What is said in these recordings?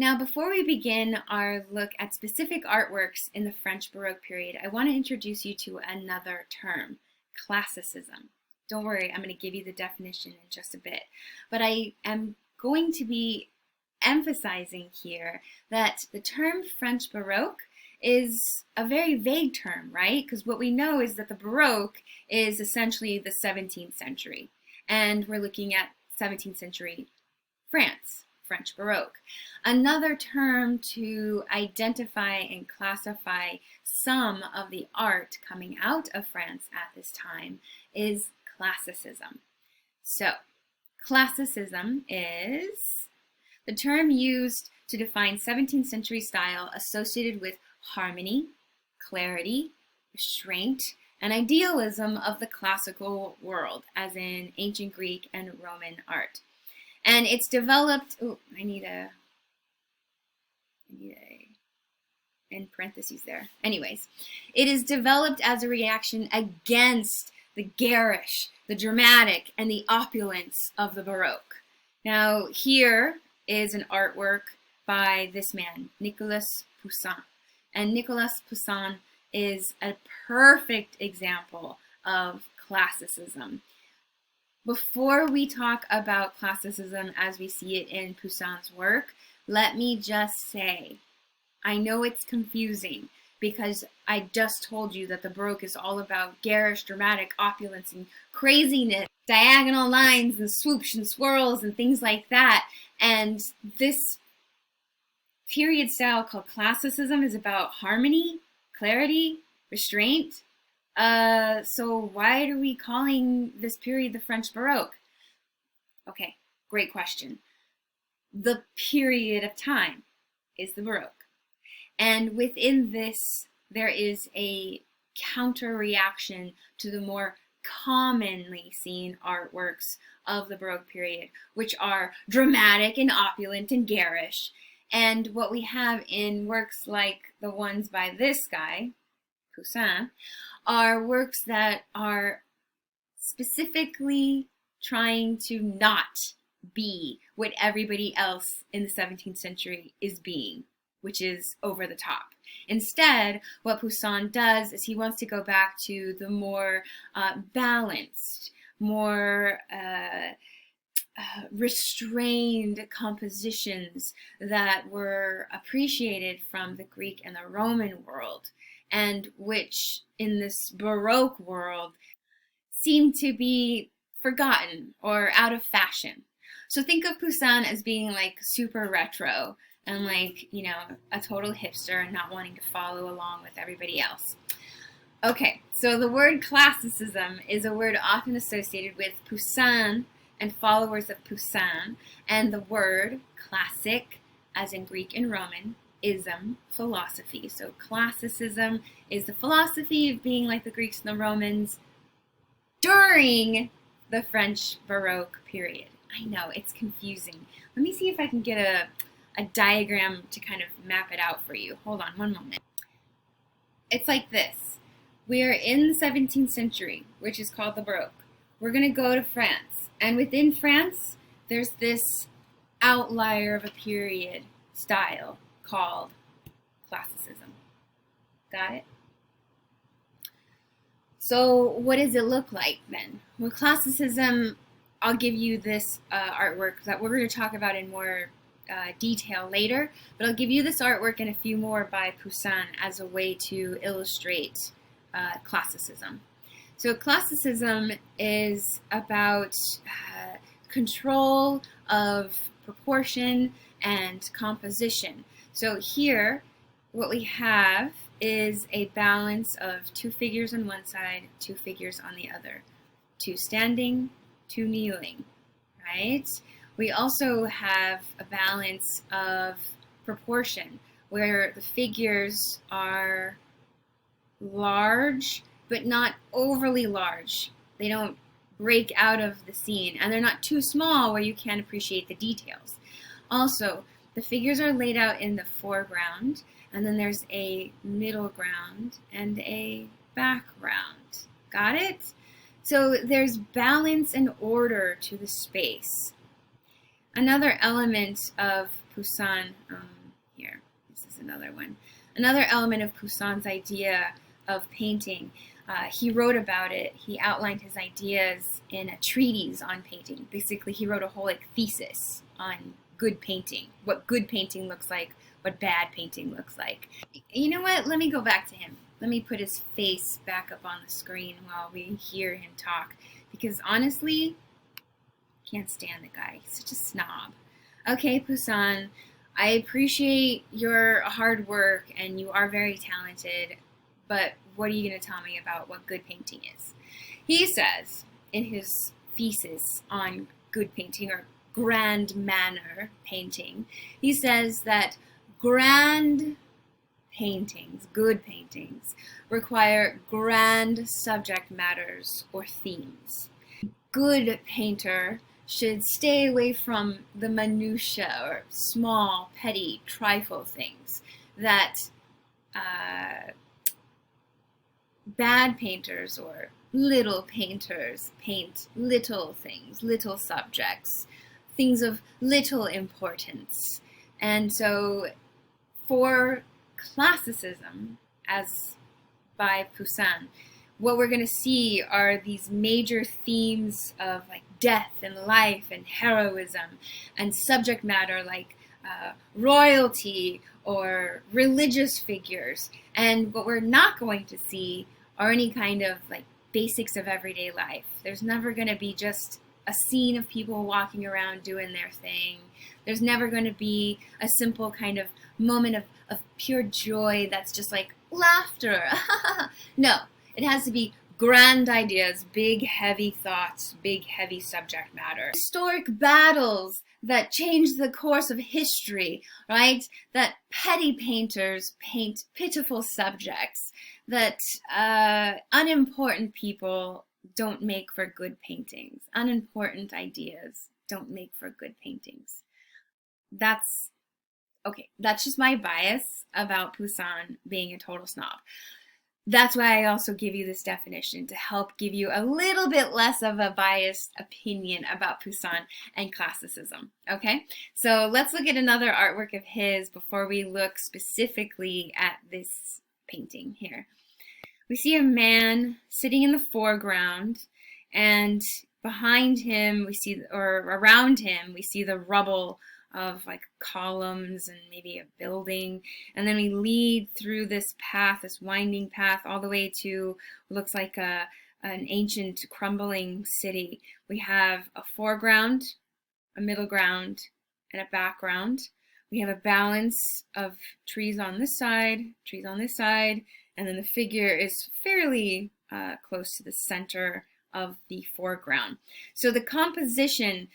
Now, before we begin our look at specific artworks in the French Baroque period, I want to introduce you to another term, classicism. Don't worry, I'm going to give you the definition in just a bit. But I am going to be emphasizing here that the term French Baroque is a very vague term, right? Because what we know is that the Baroque is essentially the 17th century. And we're looking at 17th century France, French Baroque. Another term to identify and classify some of the art coming out of France at this time is classicism. So, classicism is the term used to define 17th century style associated with harmony, clarity, restraint, and idealism of the classical world, as in ancient Greek and Roman art. And it's developed, I need a in parentheses there. Anyways, it is developed as a reaction against the garish, the dramatic, and the opulence of the Baroque. Now, here is an artwork by this man, Nicolas Poussin. And Nicolas Poussin is a perfect example of classicism. Before we talk about classicism as we see it in Poussin's work, let me just say, I know it's confusing because I just told you that the Baroque is all about garish, dramatic opulence and craziness, diagonal lines and swoops and swirls and things like that. And this period style called classicism is about harmony, clarity, restraint. So why are we calling this period the French Baroque? Okay, great question. The period of time is the Baroque. And within this, there is a counter reaction to the more commonly seen artworks of the Baroque period, which are dramatic and opulent and garish. And what we have in works like the ones by this guy, Poussin, are works that are specifically trying to not be what everybody else in the 17th century is being, which is over the top. Instead, what Poussin does is he wants to go back to the more balanced, more restrained compositions that were appreciated from the Greek and the Roman world, and which in this Baroque world seem to be forgotten or out of fashion. So think of Poussin as being like super retro and like, you know, a total hipster and not wanting to follow along with everybody else. Okay, so the word classicism is a word often associated with Poussin and followers of Poussin, and the word classic, as in Greek and Roman, ism, philosophy. So classicism is the philosophy of being like the Greeks and the Romans during the French Baroque period. I know, it's confusing. Let me see if I can get a diagram to kind of map it out for you. Hold on one moment. It's like this. We are in the 17th century, which is called the Baroque. We're going to go to France. And within France, there's this outlier of a period style called classicism. Got it? So what does it look like then? Well, classicism, I'll give you this artwork that we're going to talk about in more detail later, but I'll give you this artwork and a few more by Poussin as a way to illustrate classicism. So classicism is about control of proportion and composition. So here, what we have is a balance of two figures on one side, two figures on the other. Two standing, two kneeling, right? We also have a balance of proportion where the figures are large but not overly large. They don't break out of the scene, and they're not too small where you can't appreciate the details. Also, the figures are laid out in the foreground, and then there's a middle ground and a background. Got it? So there's balance and order to the space. Another element of Poussin, here, this is another one. Another element of Poussin's idea of painting, he wrote about it, he outlined his ideas in a treatise on painting. Basically, he wrote a whole thesis on good painting, what good painting looks like, what bad painting looks like. You know what, let me go back to him. Let me put his face back up on the screen while we hear him talk, because honestly, I can't stand the guy. He's such a snob. Okay, Poussin, I appreciate your hard work and you are very talented, but what are you going to tell me about what good painting is? He says in his thesis on good painting, or grand manner painting, he says that grand paintings, good paintings, require grand subject matters or themes. Good painter should stay away from the minutiae or small, petty, trifle things that bad painters or little painters paint little things, little subjects, things of little importance. And so for classicism, as by Poussin, what we're going to see are these major themes of death and life and heroism and subject matter like royalty or religious figures. And what we're not going to see are any kind of basics of everyday life. There's never going to be just a scene of people walking around doing their thing. There's never going to be a simple kind of moment of pure joy that's just laughter. No, it has to be grand ideas, big heavy thoughts, big heavy subject matter. Historic battles that change the course of history, right? That petty painters paint pitiful subjects, that unimportant people don't make for good paintings. Unimportant ideas don't make for good paintings. That's just my bias about Poussin being a total snob. That's why I also give you this definition, to help give you a little bit less of a biased opinion about Poussin and classicism. Okay, so let's look at another artwork of his before we look specifically at this painting here. We see a man sitting in the foreground, and behind him we see, or around him, we see the rubble of columns and maybe a building, and then we lead through this path, this winding path, all the way to what looks like an ancient crumbling city. We have a foreground, a middle ground, and a background. We have a balance of trees on this side, trees on this side, and then the figure is fairly close to the center of the foreground. So the composition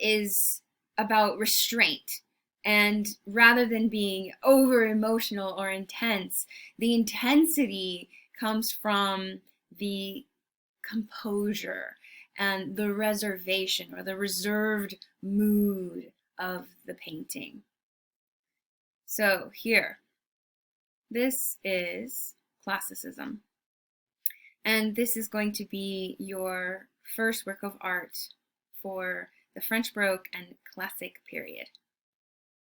is about restraint, and rather than being over emotional or intense, the intensity comes from the composure and the reservation or the reserved mood of the painting. So here, this is classicism, and this is going to be your first work of art for the French Baroque and Classic period.